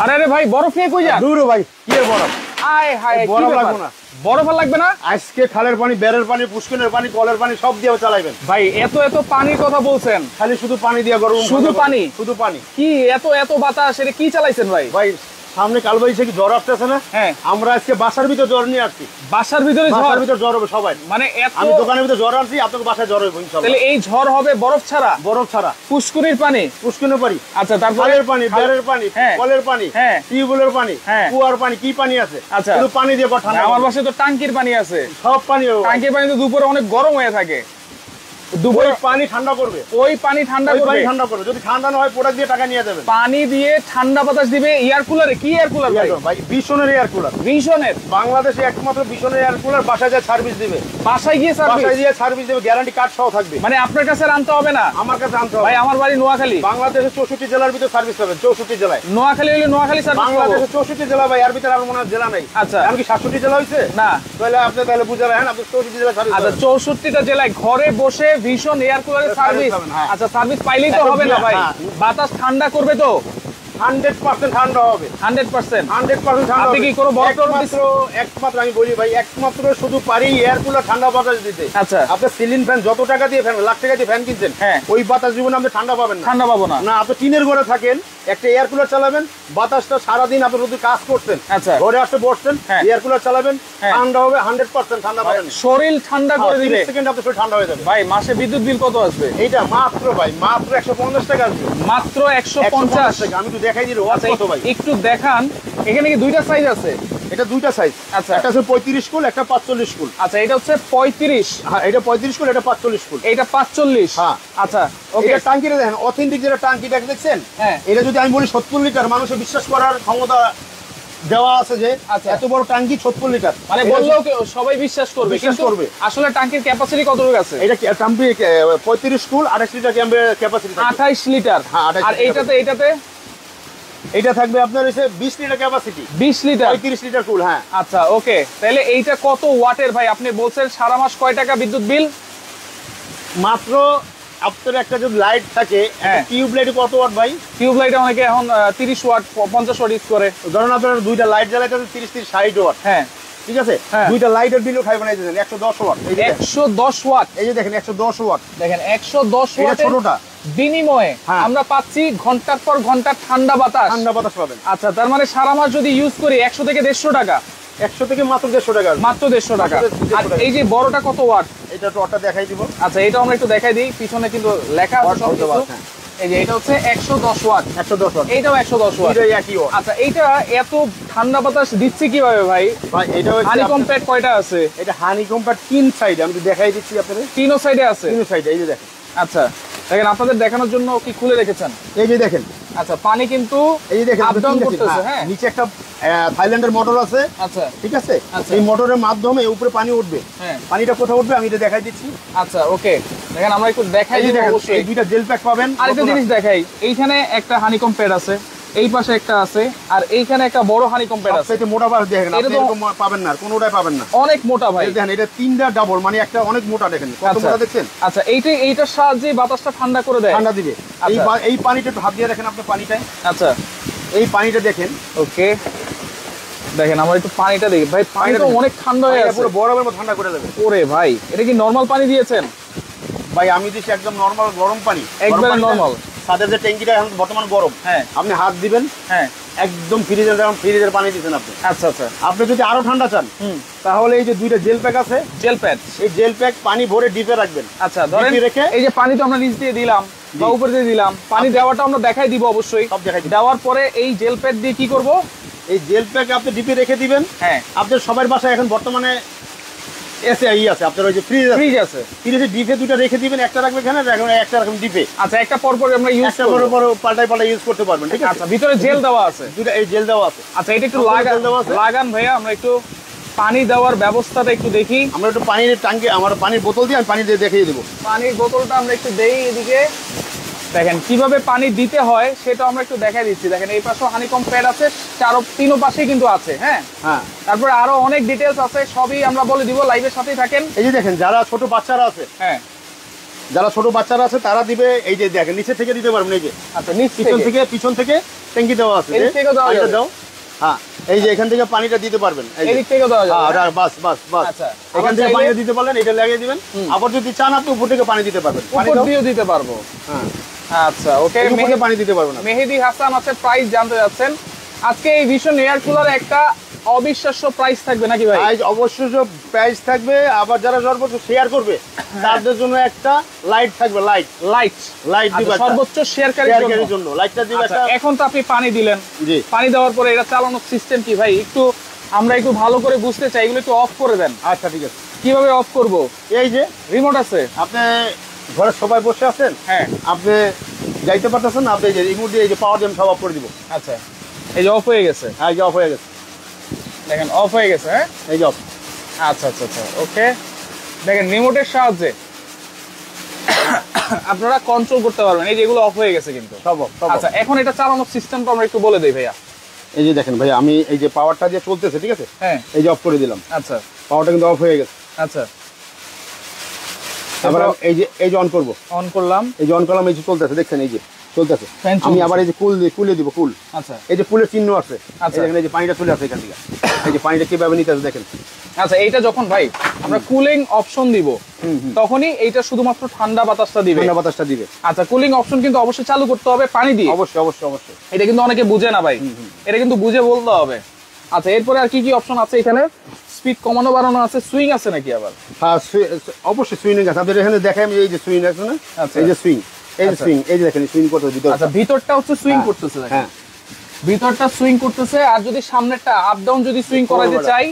আরে আরে ভাই বরফ নিয়ে কই যান? দূর ভাই, কি এর বরফ? আয় হায়, বরফ লাগবে না। বরফ আর লাগবে না? আজকে খালের পানি, বেরের পানি, পুষ্করের পানি, কলের পানি সব দিয়ে চালাইবেন ভাই এত এত পানির কথা বলছেন, খালি শুধু পানি দিয়ে গরম। শুধু পানি? শুধু পানি। কি এত এত বাতাস, এটা কি চালাইছেন ভাই? ভাই সামনে কালবৈশাখী জ্বর আসতেছে না? হ্যাঁ। আমরা আজকে বাসার ভিতর জ্বর নিয়ে আসছি। বাসার ভিতরে ঝড়? বাসার ভিতর জ্বর হবে সবাই। মানে এত? আমি দোকানের ভিতর জ্বর আনছি, আপনাকে বাসায় জ্বর হবে ইনশাআল্লাহ। তাহলে এই ঝড় হবে বরফ ছাড়া? বরফ ছাড়া। পুষ্করির পানি? পুষ্করের পানি। আচ্ছা, তারপরে খালের পানি, বেরের পানি, হ্যাঁ। কলের পানি, হ্যাঁ। টিউবওয়েলের পানি, হ্যাঁ। কুয়ার পানি, কি পানি আছে? আচ্ছা। শুধু পানি দিয়ে ঠান্ডা। আমার বাসায় তো টাঙ্কির পানি আছে। সব পানি হবে। টাঙ্কির পানি তো দুপুরে অনেক গরম হয়ে থাকে। দুপুরে পানি ঠান্ডা করবে। ওই পানি ঠান্ডা ওই পানি করবে? ঠান্ডা করবে। যদি ঠান্ডা না হয় প্রোডাক্ট দিয়ে টাকা নিয়ে যাবেন। পানি দিয়ে ঠান্ডা বাতাস দিবে এয়ার কুলারে? কি এয়ার কুলার ভাই? ভাই বিশনের এয়ার কুলার। ভিশনের? বাংলাদেশে একমাত্র বিশনের এয়ার কুলার। বাসায় যা সার্ভিস দিবে। বাসায় গিয়ে সার্ভিস? বাসায় দিয়ে সার্ভিস দিবে, গ্যারান্টি কার্ড সহ থাকবে। মানে আপনার কাছে আনতে হবে না? আমার কাছে আনতে হবে। ভাই আমার বাড়ি নোয়াখালী। বাংলাদেশের 64 জেলার ভিতর সার্ভিস পাবেন। 64 জেলায়। নোয়াখালী হলে নোয়াখালী সার্ভিস পাবো? বাংলাদেশের 64 জেলা ভাই, এর ভিতরে আর মনে হয় জেলা নাই। আচ্ছা। এমনকি 67 জেলা হইছে না। তাহলে আপনি বুঝাবেন, হ্যাঁ আপনি 64 জেলা সার্ভিস। আচ্ছা, 64টা জেলায় ঘরে বসে ভীষণ এয়ার কুলারের সার্ভিস? হ্যাঁ। আচ্ছা, সার্ভিস পাইলেই তো হবে না ভাই? হ্যাঁ। বাতাস ঠান্ডা করবে তো? 100% ঠান্ডা হবে। 100%? 100% ঠান্ডা আপনি হবে। কি কোনো বরফ টরফ একমাত্র আমি বলি ভাই, একমাত্র শুধু পারি এয়ার কুলার ঠান্ডা বাতাস দিতে। আচ্ছা। আপনি সিলিং ফ্যান যত টাকা দিয়ে ফ্যান, লাখ টাকা দিয়ে ফ্যান কিনছেন, হ্যাঁ। ওই বাতাস জীবনে আপনি ঠান্ডা পাবেন না। ঠান্ডা পাবো না? না, আপনি টিনের ঘরে থাকেন, একটা এয়ার কুলার চালাবেন, বাতাসটা সারাদিন আপনি যদি কাজ করতেন, আচ্ছা। ঘরে আসতে বসছেন, হ্যাঁ। এয়ার কুলার চালাবেন, হ্যাঁ। ঠান্ডা হবে, 100% ঠান্ডা পাবেন। শরীর ঠান্ডা করে দিবে? 30 সেকেন্ড আপনার শরীর ঠান্ডা হয়ে যাবে। ভাই মাসে বিদ্যুৎ বিল কত আসবে? এইটা মাত্র ভাই, মাত্র 150 টাকা আসবে। মাত্র 150 150 টাকা। আমি একটু দেখাই দিই ওয়াট কত ভাই। একটু দেখান। এখানে কি দুইটা সাইজ আছে? এটা দুইটা সাইজ। আচ্ছা। একটা আছে 35 কুল, একটা 45 কুল। আচ্ছা, এটা হচ্ছে 35? হ্যাঁ, এটা 35 কুল, এটা 45 কুল। এটা 45? হ্যাঁ। আচ্ছা, ওকে। এটা টাঙ্কিটা দেখেন, অথেন্টিক যেটা টাঙ্কিটা দেখছেন, হ্যাঁ। এটা যদি আমি বলি 70 লিটার, মানুষের বিশ্বাস করার ক্ষমতা দেওয়া আছে যে আচ্ছা। এত বড় টাঙ্কি 70 লিটার। মানে বললেও সবাই বিশ্বাস করবে? বিশ্বাস কিন্তু করবে। আসলে টাঙ্কির ক্যাপাসিটি কতটুকু আছে? এটা টাম্পি 35 কুল, 28 লিটার ক্যাপাসিটি। 28 লিটার? হ্যাঁ, 28 আর লিটার। এইটাতে এটা থাকবে আপনার হচ্ছে 20 লিটার ক্যাপাসিটি। 20 লিটার? 35 লিটার কুল। হ্যাঁ। আচ্ছা, ওকে। তাহলে এইটা কত ওয়াটের ভাই? আপনি বলছেন সারা মাস কয় টাকা বিদ্যুৎ বিল? মাত্র আপনার একটা যদি লাইট থাকে, হ্যাঁ। টিউব লাইট কত ওয়াট ভাই? টিউব লাইট অনেকে এখন 30 ওয়াট 50 ওয়াট ইউজ করে। ধরুন আপনার দুইটা লাইট জ্বালাইতে 30 60 ওয়াট। হ্যাঁ। ঠিক আছে। হ্যাঁ। দুইটা লাইটের বিলও খাই বানাই দিয়েছেন 110 ওয়াট। এই যে 110 ওয়াট? এই যে দেখেন 110 ওয়াট। দেখেন 110 এটা ওয়াটের ছোটটা। বিনিময়ে হ্যাঁ। আমরা পাচ্ছি ঘন্টার পর ঘন্টা ঠান্ডা বাতাস। ঠান্ডা বাতাস পাবেন। আচ্ছা, তার মানে সারা মাস যদি ইউজ করি 100 থেকে 150 টাকা? 100 থেকে মাত্র 150 টাকা। মাত্র 150 টাকা। মাত্র 150 আর টাকা। এই যে বড়টা কত ওয়াট? এটা একটু ওটা দেখাই দিব। আচ্ছা, এটা আমরা একটু দেখাই দিই। পিছনে কিন্তু লেখা আছে ওয়াট সব বলতে কিছু। পারছেন। এই যে এটা হচ্ছে 110 ওয়াট। 110 ওয়াট। এইটাও 110 ওয়াট। দুইটাই একই ওয়াট। আচ্ছা, এইটা এত ঠান্ডা বাতাস দিচ্ছে কিভাবে ভাই? ভাই এটা হচ্ছে হানিকম প্যাড কয়টা আছে? এটা হানিকম প্যাড 3 সাইডে। আমি একটু দেখাই দিচ্ছি আপনাদের। তিনও সাইডে আছে? 3 সাইডে। এই যে দেখেন। আচ্ছা, দেখেন আপনাদের দেখানোর জন্য কি খুলে রেখেছেন? এই যে দেখেন। আচ্ছা, পানি কিন্তু এই যে দেখেন আপ ডাউন করতেছে। হ্যাঁ। নিচে একটা থাইল্যান্ডের মোটর আছে। আচ্ছা। ঠিক আছে। আচ্ছা। এই মোটরের মাধ্যমে উপরে পানি উঠবে। হ্যাঁ। পানিটা কোথায় উঠবে আমি এটা দেখাই দিচ্ছি। আচ্ছা, ওকে। দেখেন আমরা একটু দেখাই এই যে দিই দেখেন, অবশ্যই। এই দুইটা জেল প্যাক পাবেন। আরেকটা জিনিস দেখাই। এইখানে একটা হানিকম প্যাড আছে, এই পাশে একটা আছে, আর এইখানে একটা বড় হানিকম প্যাড আছে। সবচেয়ে মোটা বার দেখেন, এটা আপনি তো এরকম পাবেন না, কোনোটাই পাবেন না। অনেক মোটা ভাই। এই দেখেন, এটা 3টা ডাবল, মানে একটা অনেক মোটা। দেখেন কত আচ্ছা। মোটা দেখছেন। আচ্ছা, এইটার সাহায্যে বাতাসটা ঠান্ডা করে দেয়? ঠান্ডা দিবে। আচ্ছা। এই পানিটা একটু হাত দিয়ে দেখেন আপনি পানিটায়। আচ্ছা, এই পানিটা দেখেন। ওকে। দেখেন আমরা একটু পানিটা দেখি ভাই। পানিটা অনেক ঠান্ডা হয়ে পানিটা আছে। পুরো বরফের মতো ঠান্ডা করে দেবে। ওরে ভাই, এটা কি নরমাল পানি দিয়েছেন? ভাই আমি দিচ্ছি একদম নরমাল গরম পানি। একবারে নরমাল। সাদের যে ট্যাঙ্কিটা এখন বর্তমান গরম। হ্যাঁ। আপনি হাত দিবেন, হ্যাঁ। একদম ফ্রিজের পানি দিচ্ছেন আপনি। আচ্ছা আচ্ছা। আপনি যদি আরো ঠান্ডা চান, তাহলে এই যে দুইটা জেল প্যাক আছে, জেল প্যাড। এই জেল প্যাক পানি ভরে ডিপে রাখবেন। আচ্ছা, ধরেন ডিপে রেখে এই যে পানি তো আমরা নিচ দিয়ে দিলাম বা উপর দিয়ে দিলাম, পানি দেওয়াটা আমরা দেখাই দিব অবশ্যই। সব দেখাই দিব। দেওয়ার পরে এই জেল প্যাড দিয়ে কি করব? এই জেল প্যাক আপনি ডিপে রেখে দিবেন। হ্যাঁ। আপনার সবার বাসায় এখন বর্তমানে এসে আছে, আপনার ওই যে ফ্রিজ আছে। ফ্রিজে ডিপে দুটো রেখে দিবেন, একটা রাখবেন এখানে, একটা রাখবেন ডিপে। আচ্ছা, একটা পর পর আমরা ইউজ একটা করব। বড় পাল্টাই ইউজ করতে পারবেন। ঠিক আছে। আচ্ছা, ভিতরে জেল দেওয়া আছে। দুটো এই জেল দেওয়া আছে। আচ্ছা, এটা একটু জেল দেওয়া আছে। লাগান ভাইয়া, আমরা একটু পানি দেওয়ার ব্যবস্থাটা একটু দেখি। আমরা একটু পানির ট্যাঙ্কি, আমার পানির বোতল দিয়ে আমি পানি দিয়ে দেখিয়ে দেবো। পানির বোতলটা আমরা একটু দেই এদিকে। দেখেন কিভাবে পানি দিতে হয় সেটা আমরা একটু দেখাই দিচ্ছি। দেখেন এই পাশেও হানিকম প্যাড আছে, তিনও পাশেই কিন্তু আছে। হ্যাঁ। হ্যাঁ। তারপরে আরো অনেক ডিটেলস আছে, সবই আমরা বলে দিব, লাইভের সাথেই থাকেন। এই যে দেখেন, যারা ছোট বাচ্চারা আছে, হ্যাঁ, যারা ছোট বাচ্চারা আছে তারা দিবে, এই যে দেখেন নিচে থেকে দিতে পারবেন, এই যে আচ্ছা নিচ পিছন থেকে ট্যাঙ্কি দেওয়া আছে, এদিক থেকেও দেওয়া যাবে। দাও, হ্যাঁ এই যে এখান থেকে পানিটা দিতে পারবেন, এই যে এদিক থেকেও দেওয়া যাবে। হ্যাঁ বাস বাস বাস, আচ্ছা এখান থেকে পানি দিতে পারলেন, এটা লাগিয়ে দিবেন। আবার যদি চান আপনি উপর থেকে পানি দিতে পারবেন, উপর দিয়েও দিতে পারবো। হ্যাঁ আচ্ছা ওকে, উপরে পানি দিতে পারবেন না। মেহেদি হাসান আছে প্রাইস জানতে যাচ্ছেন। আজকে এই ভিশন এয়ার কুলার একটা অবিশ্বাস্য প্রাইস থাকবে নাকি ভাই? প্রাইস অবশ্যই প্রাইস থাকবে, আবার যারা সর্বোচ্চ শেয়ার করবে তাদের জন্য একটা লাইট থাকবে, লাইট দিবে সর্বোচ্চ শেয়ারকারীর জন্য লাইটটা দিবে একটা। এখন তো আপনি পানি দিলেন, জি পানি দেওয়ার পরে এটা চালানোর সিস্টেম কি ভাই? আমরা একটু ভালো করে বুঝতে চাই, এগুলো একটু অফ করে দেন। আচ্ছা ঠিক আছে, কিভাবে অফ করব? এই যে রিমোট আছে, আপনি ঘরে সবাই বসে আছেন, হ্যাঁ আপনি যাইতে পারতেছেন না, আপনি এই যে রিমোট দিয়ে এই যে পাওয়ার দিয়ে সব অফ করে দিব। আচ্ছা এই যে অফ হয়ে গেছে, হ্যাঁ এই যে অফ হয়ে গেছে, দেখেন অফ হয়ে গেছে। হ্যাঁ এই যে অফ। আচ্ছা আচ্ছা আচ্ছা ওকে, দেখেন রিমোটের সাহায্যে আপনারা কন্ট্রোল করতে পারবেন। এই যে এগুলো অফ হয়ে গেছে কিন্তু সব অফ। আচ্ছা এখন এটা চালানোর সিস্টেমটা আমরা একটু বলে দেই ভাইয়া। এই যে দেখেন ভাই, আমি এই যে পাওয়ারটা দিয়ে চলতেছে, ঠিক আছে, হ্যাঁ এই যে অফ করে দিলাম, আচ্ছা পাওয়ারটা কিন্তু অফ হয়ে গেছে। আচ্ছা আবার এই যে অন করব, অন করলাম, এই যে অন করলাম, এই যে চলতেছে, দেখছেন এই যে চলতেছে। Fan চলতেছে। আমি আবার এই যে কুলে দিব, কুল, আচ্ছা এই যে কুলের চিহ্ন আছে, আচ্ছা। এই দেখেন এই যে পানিটা চলে আসে এখান থেকে, এই যে পানিটা কিভাবে নিতে আছে দেখেন। আচ্ছা এইটা যখন ভাই আমরা কুলিং অপশন দিব তখনই এইটা শুধুমাত্র ঠান্ডা বাতাসটা দিবে, ঠান্ডা বাতাসটা দিবে। আচ্ছা কুলিং অপশন কিন্তু অবশ্যই চালু করতে হবে পানি দিয়ে। অবশ্যই অবশ্যই অবশ্যই, এটা কিন্তু অনেকে বুঝে না ভাই, এটা কিন্তু বুঝে বলতে হবে। আচ্ছা এরপরে আর কি কি অপশন আছে এখানে? স্পিড কমানো বাড়ানো আছে, সুইং আছে নাকি আবার? হ্যাঁ অবশ্যই সুইং আছে, আপনাদের এখানে দেখাই আমি এই যে সুইং আছে না, আচ্ছা। এই যে সুইং, এই যে আচ্ছা। সুইং, এই যে দেখেন সুইং করতে ভিতর। আচ্ছা ভিতরটা হচ্ছে সুইং হ্যাঁ। করতেছে, দেখেন হ্যাঁ ভিতরটা সুইং করতেছে। আর যদি সামনেরটা আপ ডাউন যদি সুইং করাতে চাই,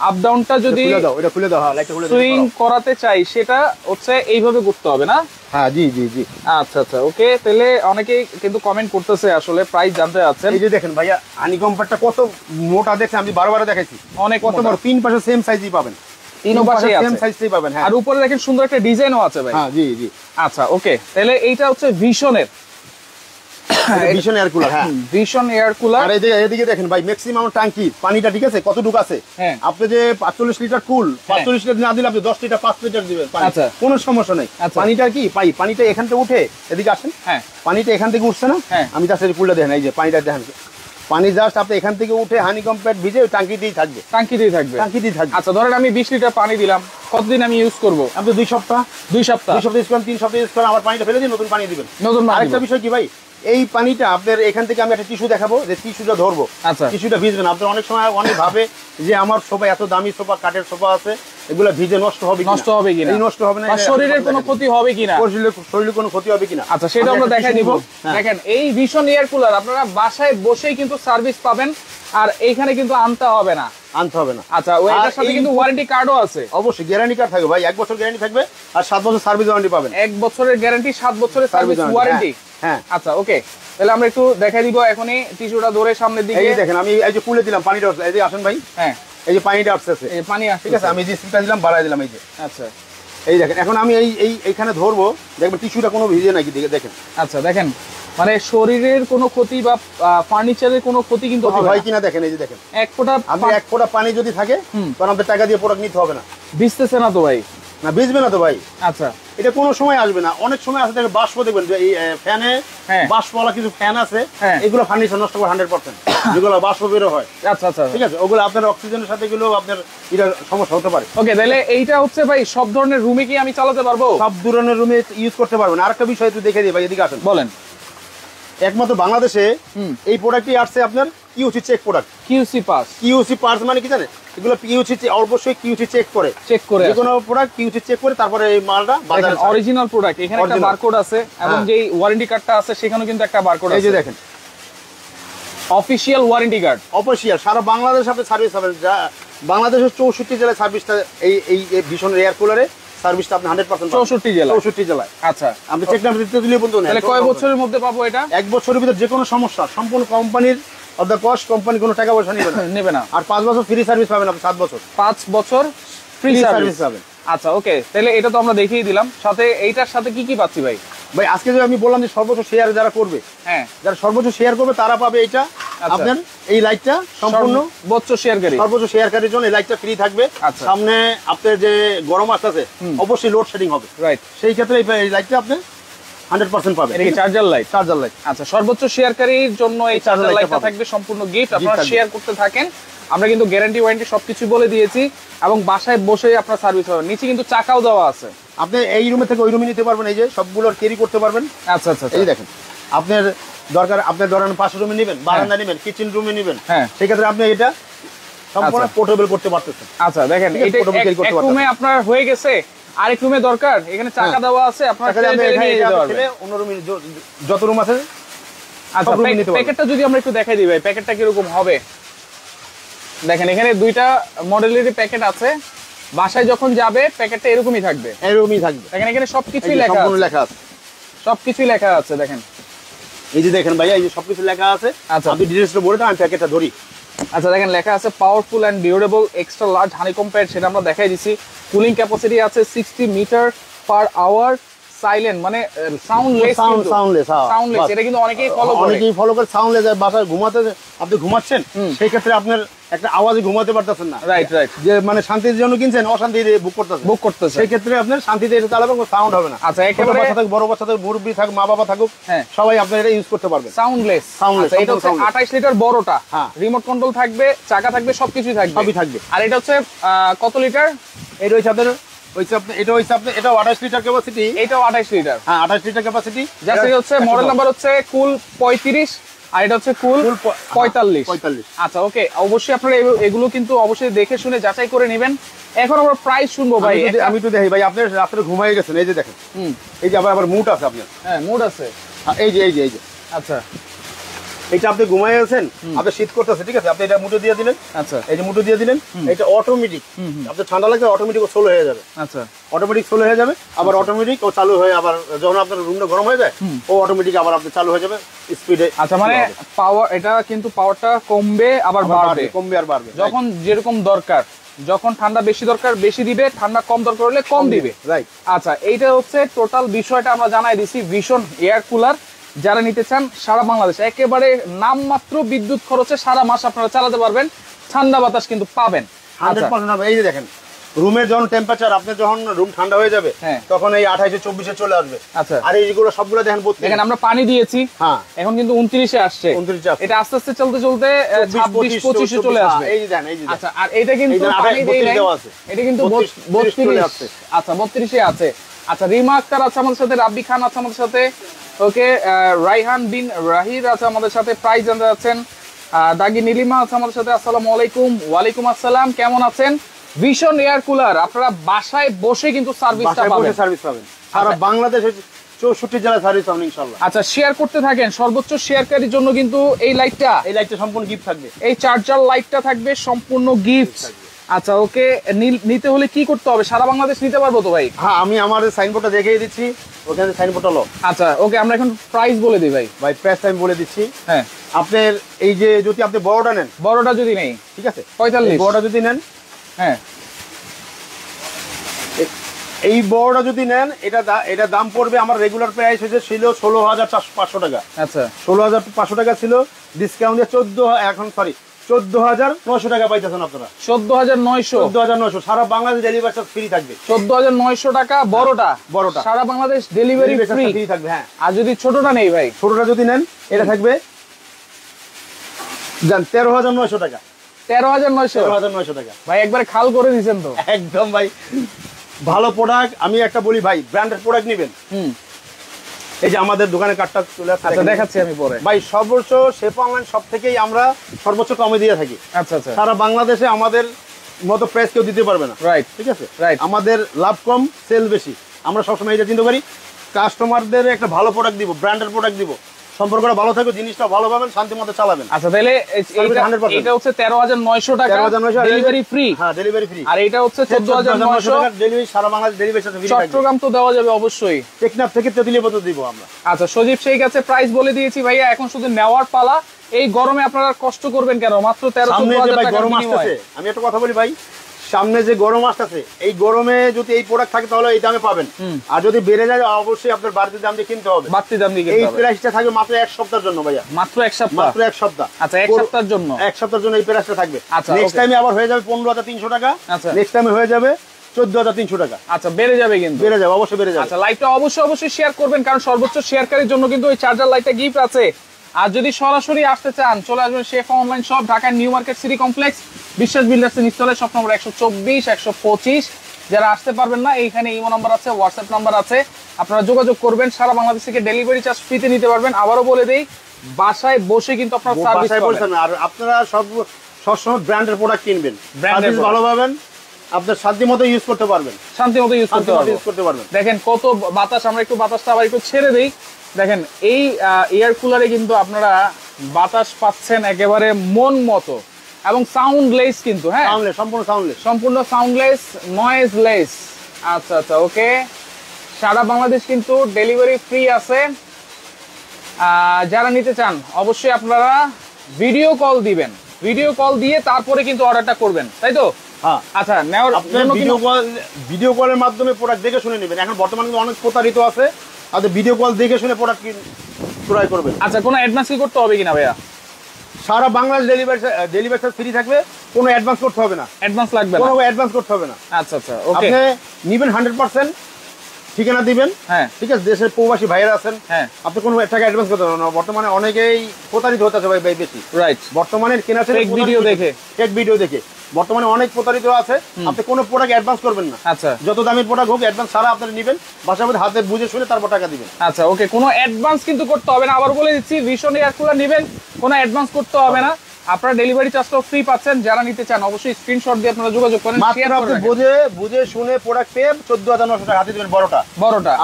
আপ ডাউনটা যদি খুলে দাও, এটা খুলে দাও, হ্যাঁ লাইটটা খুলে দাও। সুইং করাতে চাই সেটা হচ্ছে এইভাবে করতে হবে না? হ্যাঁ জি জি জি। আচ্ছা আচ্ছা ওকে, তাহলে অনেকেই কিন্তু কমেন্ট করতেছে, আসলে প্রাইস জানতে চাচ্ছেন। এই যে দেখেন ভাইয়া হানিকম্পারটা কত মোটা দেখছেন, আমি বারবার দেখাইছি, অনেক কত বড়, তিন পাশে সেম সাইজই পাবেন, তিন পাশে সেম আছে, সাইজই পাবেন। হ্যাঁ আর উপরে দেখেন সুন্দর একটা ডিজাইনও আছে ভাই। হ্যাঁ জি জি। আচ্ছা ওকে, তাহলে এইটা হচ্ছে ভিশনের ভীষণ এয়ার কুলার। হ্যাঁ ভিশন এয়ার কুলার। আর এদিকে দেখেন ভাই, ম্যাক্সিমাম ট্যাঙ্কি পানিটা ঠিক আছে কতটুকু আছে। হ্যাঁ। আপনি যে 45 লিটার কুল, 45 লিটার না দিলে আপনি 10 লিটার 5 লিটার দিবেন পানি, আচ্ছা। কোনো সমস্যা নাই। আচ্ছা। পানিটা কি পানিটা এখান থেকে উঠে এদিকে আসেন, হ্যাঁ পানিটা এখান থেকে উঠছে না, হ্যাঁ। আমি জাস্ট এই কুলটা দেখেন, এই যে পানিটা দেখেন, পানি জাস্ট আপনি এখান থেকে উঠে হানিকম্প প্যাড ভিজে ওই ট্যাঙ্কিতেই থাকবে, টাঙ্কিতেই থাকবে। ট্যাঙ্কিতেই থাকবে। আচ্ছা ধরেন আমি 20 লিটার পানি দিলাম, কতদিন আমি ইউজ করব? আপনি 2 সপ্তাহ 2 সপ্তাহ ইউজ করেন, 3 সপ্তাহ ইউজ করেন, আবার পানিটা ফেলে দিন, নতুন পানি দিবেন। নতুন পানি আরেকটা দিব। বিষয় কি ভাই, এই পানিটা আপনার এখান থেকে আমি একটা টিস্যু দেখাবো, যে টিস্যুটা ধরবো, আচ্ছা। টিস্যুটা ভিজবে না। আপনার অনেক সময় অনেক ভাবে যে আমার সোফা এত দামি সোফা, কাঠের সোফা আছে, এগুলো ভিজে নষ্ট হবে কিনা, নষ্ট হবে কিনা, এই নষ্ট হবে না, বা শরীরের কোনো ক্ষতি হবে কিনা, শরীরে কোনো ক্ষতি হবে কিনা। আচ্ছা সেটা আমরা দেখাই দিব। দেখেন এই ভিশন এয়ার কুলার আপনারা বাসায় বসেই কিন্তু সার্ভিস পাবেন, আর এইখানে কিন্তু আনতে হবে না, আনতে হবে না। আচ্ছা ওইটার সাথে কিন্তু ওয়ারেন্টি কার্ডও আছে। অবশ্যই গ্যারান্টি কার্ড থাকবে ভাই, 1 বছর গ্যারান্টি থাকবে, আর 7 বছর সার্ভিস ওয়ারেন্টি পাবেন। 1 বছরের গ্যারান্টি, 7 বছরের সার্ভিস ওয়ারেন্টি। হ্যাঁ আচ্ছা ওকে, তাহলে আমরা একটু দেখাই দিব এখনই টিস্যুটা ধরে সামনের দিকে। এই যে দেখেন আমি এই যে কুলে দিলাম, পানিটা এই যে আসেন ভাই, হ্যাঁ এই যে পানিটা আসছে, এই পানি আসছে, ঠিক আছে, আমি যে স্পিডটা দিলাম বাড়াই দিলাম, এই যে আচ্ছা এই দেখেন, এখন আমি এইখানে ধরবো, দেখবেন টিস্যুটা কোনো ভিজে নাকি দেখেন। আচ্ছা দেখেন মানে শরীরের কোনো ক্ষতি বা ফার্নিচারের কোনো ক্ষতি কিন্তু হবে হয় না। কিনা দেখেন, এই যে দেখেন, এক ফোঁটা আপনি 1 ফোঁটা পানি যদি থাকে তখন আপনার টাকা দিয়ে প্রোডাক্ট নিতে হবে না। ভিজতেছে না তো ভাই? না ভিজবে না তো ভাই, আচ্ছা এটা কোনো সময় আসবে না। অনেক সময় আছে দেখবেন বাষ্প, দেখবেন যে এই ফ্যানে হ্যাঁ। বাষ্পওয়ালা কিছু ফ্যান আছে, হ্যাঁ। এগুলো ফার্নিচার নষ্ট করে 100%, যেগুলো বাষ্প বেরো হয়, আচ্ছা আচ্ছা ঠিক আছে, ওগুলো আপনার অক্সিজেনের সাথে গেলেও আপনার এটা সমস্যা হতে পারে। ওকে, তাহলে এইটা হচ্ছে ভাই সব ধরনের রুমে কি আমি চালাতে পারবো? সব ধরনের রুমে ইউজ করতে পারবেন। আরেকটা বিষয় একটু দেখে দিই ভাই, এদিকে আসেন। বলেন। একমাত্র বাংলাদেশে এই প্রোডাক্টটি আসছে আপনার QC check product. QC pass, QC pass মানে কি জানেন, এগুলো কিউসি অবশ্যই কিউসি চেক করে, চেক করে যে কোনো প্রোডাক্ট কিউসি চেক করে তারপরে এই মালটা বাজারে ছাড়ে। অরিজিনাল প্রোডাক্ট, এখানে একটা Original। বারকোড আছে এবং হ্যাঁ। যেই ওয়ারেন্টি কার্ডটা আছে সেখানেও কিন্তু একটা বারকোড আছে। এই যে দেখেন অফিশিয়াল ওয়ারেন্টি কার্ড, অফিশিয়াল সারা বাংলাদেশ আপনি সার্ভিস পাবেন। বাংলাদেশের 64 জেলায় সার্ভিসটা এই ভীষণ এয়ার কুলারে সার্ভিসটা আপনি 100% 64 জেলা, 64 জেলায়। আচ্ছা আপনি চেক নাম্বার দিতে দিলে বলতো না, তাহলে কয় বছরের মধ্যে পাবো এটা? 1 বছরের ভিতর যে কোনো সমস্যা সম্পূর্ণ কোম্পানির অফ দ্য কস্ট, কোম্পানি কোনো টাকা পয়সা নেবে না, নেবে না। আর 5 বছর ফ্রি সার্ভিস পাবেন আপনি, 7 বছর 5 বছর ফ্রি ফ্রি সার্ভিস সার্ভিস পাবেন। আচ্ছা ওকে, তাহলে এটা তো আমরা দেখিয়ে দিলাম, সাথে এইটার সাথে কি কি পাচ্ছি ভাই? ভাই আজকে যে আমি বললাম যে সর্বোচ্চ শেয়ার যারা করবে, হ্যাঁ যারা সর্বোচ্চ শেয়ার করবে তারা পাবে এইটা আপনার এই লাইটটা সম্পূর্ণ সর্বোচ্চ শেয়ারকারী, সর্বোচ্চ শেয়ারকারীর জন্য এই লাইটটা ফ্রি থাকবে। সামনে আপনার যে গরম আসতেছে অবশ্যই লোড শেডিং হবে, রাইট, সেই ক্ষেত্রে এই লাইটটা আপনি 100% পাবেন। এটা কি চার্জার লাইট? Charger light. আচ্ছা, সর্বোচ্চ শেয়ারকারীর জন্য এই চার্জার লাইটটা থাকবে সম্পূর্ণ গিফট। আপনারা শেয়ার করতে থাকেন, আমরা কিন্তু গ্যারান্টি ওয়ারেন্টি সবকিছু বলে দিয়েছি এবং বাসায় বসে আপনার সার্ভিস হবে। নিচে কিন্তু চাকাও দেওয়া আছে, আপনি এই রুমে থেকে ওই রুমে নিতে পারবেন, এই যে সবগুলো ক্যারি করতে পারবেন। আচ্ছা আচ্ছা, এই দেখেন আপনার দরকার, আপনার ধরেন পাশের রুমে নেবেন, বারান্দা নেবেন, কিচেন রুমে নেবেন, হ্যাঁ সেই ক্ষেত্রে আপনি এটা সম্পূর্ণ পোর্টেবল করতে পারতেছেন। আচ্ছা দেখেন, এটা এক রুমে আপনার হয়ে গেছে, আরেক রুমে দরকার, এখানে চাকা দেওয়া আছে, আপনার অন্য রুমে যত রুম আছে। আচ্ছা, প্যাকেটটা যদি আমরা একটু দেখাই দিই ভাই, প্যাকেটটা কিরকম হবে দেখেন, এখানে দুইটা মডেলেরই প্যাকেট আছে। বাসায় যখন যাবে প্যাকেটটা এরকমই থাকবে, এরকমই থাকবে। দেখেন এখানে সবকিছুই লেখা আছে, সবকিছুই লেখা আছে। দেখেন এই যে দেখেন ভাইয়া, এই যে সবকিছু লেখা আছে। আচ্ছা, আপনি ডিটেইলসটা বলে দাও, আমি প্যাকেটটা ধরি। আচ্ছা দেখেন লেখা আছে powerful and durable extra large honeycomb pad, সেটা আমরা দেখাই দিছি। কুলিং ক্যাপাসিটি আছে 60 মিটার পার আওয়ার, সাইলেন্ট মানে সাউন্ডলেস, সাউন্ডলেস। এটা কিন্তু অনেকেই ফলো করে সাউন্ডলেস। বাসায় ঘুমাতে আপনি ঘুমাচ্ছেন, সেই ক্ষেত্রে আপনার একটা আওয়াজে ঘুমাতে পারতেছেন না, রাইট রাইট, যে মানে শান্তির জন্য কিনছেন, অশান্তিতে বুক করতেছেন, সেই ক্ষেত্রে আপনার শান্তিতে এটা চালাবেন, কোনো সাউন্ড হবে না। আচ্ছা, একেবারে বাচ্চা থাকুক, বড় বাচ্চা থাকুক, মুরব্বি থাকুক, মা বাবা থাকুক, সবাই আপনার এটা ইউজ করতে পারবেন, সাউন্ডলেস। আচ্ছা, এটা হচ্ছে 28 লিটার বড়টা, রিমোট কন্ট্রোল থাকবে, চাকা থাকবে, সবকিছুই থাকবে, সবই থাকবে। আর এটা হচ্ছে কত লিটার? এটা হচ্ছে আপনার এটা 28 লিটার ক্যাপাসিটি, এটাও 28 লিটার, হ্যাঁ 28 লিটার ক্যাপাসিটি। জাস্ট এটা হচ্ছে মডেল নাম্বার হচ্ছে কুল 35, আর এটা হচ্ছে কুল 45। আচ্ছা ওকে, অবশ্যই আপনারা এগুলো কিন্তু অবশ্যই দেখে শুনে যাচাই করে নেবেন। এখন আমরা প্রাইস শুনবো ভাই। আমি তো দেখি ভাই, আপনি রাত্রে ঘুমাই গেছেন, এই যে দেখেন, এই যে আবার মুড আছে আপনার, হ্যাঁ মুড আছে, এই যে আচ্ছা এটা আপনি ঘুমাই গেছেন, আপনি শীত করতেছে, ঠিক আছে, আপনি এটা মুটো দিয়ে দিলেন। আচ্ছা, এই যে মুটো দিয়ে দিলেন, এটা অটোমেটিক, আপনার ঠান্ডা লাগলে অটোমেটিক ও স্লো হয়ে যাবে। আচ্ছা, অটোমেটিক স্লো হয়ে যাবে, আবার অটোমেটিক ও চালু হয়ে, আবার যখন আপনার রুমটা গরম হয়ে যায় ও অটোমেটিক আবার আপনি চালু হয়ে যাবে স্পিডে। আচ্ছা, মানে পাওয়ার, এটা কিন্তু পাওয়ারটা কমবে আবার বাড়বে, কমবে আর বাড়বে, যখন যেরকম দরকার। যখন ঠান্ডা বেশি দরকার বেশি দিবে, ঠান্ডা কম দরকার হলে কম দিবে, রাইট। আচ্ছা, এইটা হচ্ছে টোটাল বিষয়টা আমরা জানাই দিছি। ভিশন এয়ার কুলার যারা নিতে চান সারা বাংলাদেশ, একেবারে নামমাত্র বিদ্যুৎ খরচে সারা মাস আপনারা চালাতে পারবেন, ঠান্ডা বাতাস কিন্তু পাবেন 100%। এই যে দেখেন, রুমের যখন টেম্পারেচার, আপনার যখন রুম ঠান্ডা হয়ে যাবে, তখন এই 28-24 চলে আসবে। আচ্ছা, আর এইগুলো সবগুলো দেখেন, দেখেন আমরা পানি দিয়েছি, হ্যাঁ এখন কিন্তু 29-এ আসছে, 29 এটা আস্তে আস্তে চলতে চলতে 26-25-এ চলে আসবে। এই যে দেখেন, এই যে আচ্ছা, আর এটা কিন্তু পানি দেই নাই, এটা কিন্তু 32 আসছে। আচ্ছা, 32-এ আছে। আচ্ছা, রিমা আক্তার আছে আমাদের সাথে, রাব্বি খান আছে আমাদের সাথে, ওকে, রাইহান বিন রাহিদ আছে আমাদের সাথে, প্রাইস জানতে যাচ্ছেন। দাগি নীলিমা আছে আমাদের সাথে, আসসালামু আলাইকুম। ওয়ালাইকুম আসসালাম, কেমন আছেন? ভিশন এয়ার কুলার আপনারা বাসায় বসে কিন্তু সার্ভিসটা পাবেন, সারা বাংলাদেশে 64 জেলায় সার্ভিস পাবেন ইনশাআল্লাহ। আচ্ছা, শেয়ার করতে থাকেন, সর্বোচ্চ শেয়ারকারীর জন্য কিন্তু এই লাইটটা সম্পূর্ণ গিফট থাকবে, এই চার্জার লাইটটা থাকবে সম্পূর্ণ গিফট। আচ্ছা ওকে, নিতে হলে কি করতে হবে? সারা বাংলাদেশ নিতে পারবো তো ভাই? হ্যাঁ, আমি আমার সাইনবোর্ডটা দেখিয়ে দিচ্ছি, ওখানে সাইনবোর্ডটা লো। আচ্ছা ওকে, আমরা এখন প্রাইস বলে দিই ভাই। প্রাইস আমি বলে দিচ্ছি। হ্যাঁ, আপনার এই যে যদি আপনি বড়টা নেন, বড়টা যদি নেই, ঠিক আছে, 45, বড়টা যদি নেন, হ্যাঁ এই বড়টা যদি নেন, এটা দাম পড়বে, আমার রেগুলার প্রাইস হচ্ছে ছিল 16,500 টাকা। আচ্ছা, 16,500 টাকা ছিল, ডিসকাউন্ট দিয়ে 14,900 টাকা পাইতেছেন আপনারা। 14,900 সারা বাংলাদেশ ডেলিভারি চার্জ ফ্রি থাকবে। 14,900 টাকা বড়টা সারা বাংলাদেশ ডেলিভারি ফ্রি থাকবে। হ্যাঁ, আর যদি ছোটটা নেই ভাই, ছোটটা যদি নেন, এটা থাকবে জান 13,900 টাকা। 13,900 টাকা ভাই, একবারে খাল করে দিয়েছেন তো একদম ভাই। ভালো প্রোডাক্ট, আমি একটা বলি ভাই, ব্র্যান্ডেড প্রোডাক্ট নেবেন। এই যে আমাদের দোকানে কার্ডটা চলে আসছে, আচ্ছা দেখাচ্ছি আমি পরে ভাই। সর্বোচ্চ শেপ অনলাইন সব থেকেই আমরা সর্বোচ্চ কমে দিয়ে থাকি। আচ্ছা আচ্ছা, সারা বাংলাদেশে আমাদের মতো প্রাইস কেউ দিতে পারবে না, রাইট, ঠিক আছে, রাইট। আমাদের লাভ কম, সেল বেশি। আমরা সবসময় এটা চিন্তা করি, কাস্টমারদের একটা ভালো প্রোডাক্ট দিব, ব্র্যান্ডেড প্রোডাক্ট দিব, সম্পর্কটা ভালো থাকবে, জিনিসটা ভালো পাবেন, শান্তি মতো চালাবেন। আচ্ছা, তাহলে এটা হচ্ছে 13,900 টাকা ডেলিভারি ফ্রি। হ্যাঁ, ডেলিভারি ফ্রি। আর এটা হচ্ছে 14,900 টাকা ডেলিভারি, সারা বাংলাদেশ ডেলিভারি সাথে ফ্রি। চট্টগ্রাম তো দেওয়া যাবে অবশ্যই, টেকনাফ থেকে তেতুলিয়া পর্যন্ত দিব আমরা। আচ্ছা, সজীব শেখ আছে, প্রাইস বলে দিয়েছি ভাইয়া, এখন শুধু নেওয়ার পালা। এই গরমে আপনারা কষ্ট করবেন কেন? মাত্র 13,000 টাকা। গরম আসতেছে, আমি একটা কথা বলি ভাই, সামনে যে গরম আসতেছে, এই গরমে যদি এই প্রোডাক্ট থাকে তাহলে এই দামে পাবেন। আর যদি বেড়ে যায় অবশ্যই আপনার বাড়তি দাম দিয়ে কিনতে হবে। বাড়তি দাম দিয়ে এই প্রাইসটা থাকবে মাত্র 1 সপ্তাহের জন্য ভাইয়া। মাত্র 1 সপ্তাহ? মাত্র 1 সপ্তাহ। আচ্ছা 1 সপ্তাহের জন্য? 1 সপ্তাহের জন্য এই প্রাইসটা থাকবে। আচ্ছা নেক্সট টাইমে আবার হয়ে যাবে 15300 টাকা। আচ্ছা নেক্সট টাইমে হয়ে যাবে 14300 টাকা। আচ্ছা বেড়ে যাবে কিন্তু? বেড়ে যাবে, অবশ্যই বেড়ে যাবে। আচ্ছা লাইভটা অবশ্যই শেয়ার করবেন, কারণ সর্বোচ্চ শেয়ারকারীর জন্য কিন্তু ওই চার্জার লাইটটা গিফট আছে। আর যদি সরাসরি আসতে চান চলে আসবেন Shefa online shop, Dhaka new market city complex, Biswas builders এর নিচতলায়, শপ নম্বর 124 125। যারা আসতে পারবেন না, এইখানে ইমো নাম্বার আছে, হোয়াটসঅ্যাপ নাম্বার আছে, আপনারা যোগাযোগ করবেন। সারা বাংলাদেশ থেকে ডেলিভারি চার্জ ফ্রিতে নিতে পারবেন। আবারও বলে দেই, বাসায় বসে কিন্তু আপনারা সার্ভিস পাবেন। আর আপনারা সবসময় ব্র্যান্ডের প্রোডাক্ট কিনবেন, সার্ভিস ভালো পাবেন, আপনার শান্তি মতো ইউজ করতে পারবেন, শান্তি মতো ইউজ করতে পারবেন। দেখেন কত বাতাস, আমরা একটু বাতাসটা আবার একটু ছেড়ে দেই। দেখেন এই এয়ার কুলারে কিন্তু আপনারা বাতাস পাচ্ছেন একেবারে মন মতো, এবং সাউন্ডলেস কিন্তু। হ্যাঁ সম্পূর্ণ সাউন্ডলেস, নয়েজলেস। আচ্ছা আচ্ছা ওকে, সারা বাংলাদেশ কিন্তু ডেলিভারি ফ্রি আছে। যারা নিতে চান অবশ্যই আপনারা ভিডিও কল দিবেন, ভিডিও কল দিয়ে তারপরে কিন্তু অর্ডারটা করবেন, তাই তো? হ্যাঁ। আচ্ছা নেওয়ার ভিডিও কলের মাধ্যমে প্রোডাক্ট দেখে শুনে নেবেন। এখন বর্তমানে অনেক প্রতারিত আছে, তাদের ভিডিও কল দেখে শুনে প্রোডাক্ট ক্রয় করবেন। আচ্ছা কোনো অ্যাডভান্স কি করতে হবে কিনা ভাইয়া? সারা বাংলাদেশ ডেলিভারি ফ্রি থাকবে, কোনো অ্যাডভান্স করতে হবে না। অ্যাডভান্স লাগবে না? কোনো অ্যাডভান্স করতে হবে না। আচ্ছা আচ্ছা ওকে, আপনি নিবেন 100%, ঠিকানা দিবেন। হ্যাঁ ঠিক আছে, দেশের প্রবাসী ভাইরা আছেন, হ্যাঁ আপনি কোনো টাকা অ্যাডভান্স করতে হবে না। বর্তমানে অনেকেই প্রতারিত হতেছে ভাই বেশি। রাইট, বর্তমানে কেনা ফেক ভিডিও দেখে, ফেক ভিডিও দেখে বর্তমানে অনেক প্রতারিত আছে। আপনি কোনো প্রোডাক্ট অ্যাডভান্স করবেন না। আচ্ছা যত দামের প্রোডাক্ট হোক অ্যাডভান্স ছাড়া আপনারা নেবেন, বাসার মধ্যে হাতে বুঝে শুনে তারপর টাকা দিবেন। আচ্ছা ওকে, কোনো অ্যাডভান্স কিন্তু করতে হবে না। আবার বলে দিচ্ছি, ভিশন এয়ার কুলার নেবেন, কোনো অ্যাডভান্স করতে হবে না। আপনারা ডেলিভারি চার্জটাও ফ্রি পাচ্ছেন। যারা নিতে চান অবশ্যই স্ক্রিনশট দিয়ে আপনারা যোগাযোগ করেন। মাত্র আপনি বুঝে শুনে প্রোডাক্ট পেয়ে 14900 টাকা হাতে দিবেন বড়টা,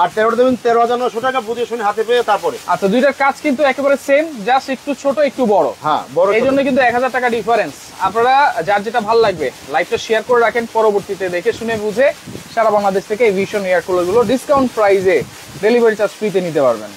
আর 13টা দেবেন 13900 টাকা বুঝে শুনে হাতে পেয়ে তারপরে। আচ্ছা দুইটার কাজ কিন্তু একেবারে সেম, জাস্ট একটু ছোট একটু বড়। হ্যাঁ বড়, এই জন্য কিন্তু 1000 টাকা ডিফারেন্স। আপনারা যার যেটা ভালো লাগবে লাইভটা শেয়ার করে রাখেন, পরবর্তীতে দেখে শুনে বুঝে সারা বাংলাদেশ থেকে এই ভিশন এয়ার কুলার গুলো ডিসকাউন্ট প্রাইসে ডেলিভারি চার্জ ফ্রিতে নিতে পারবেন।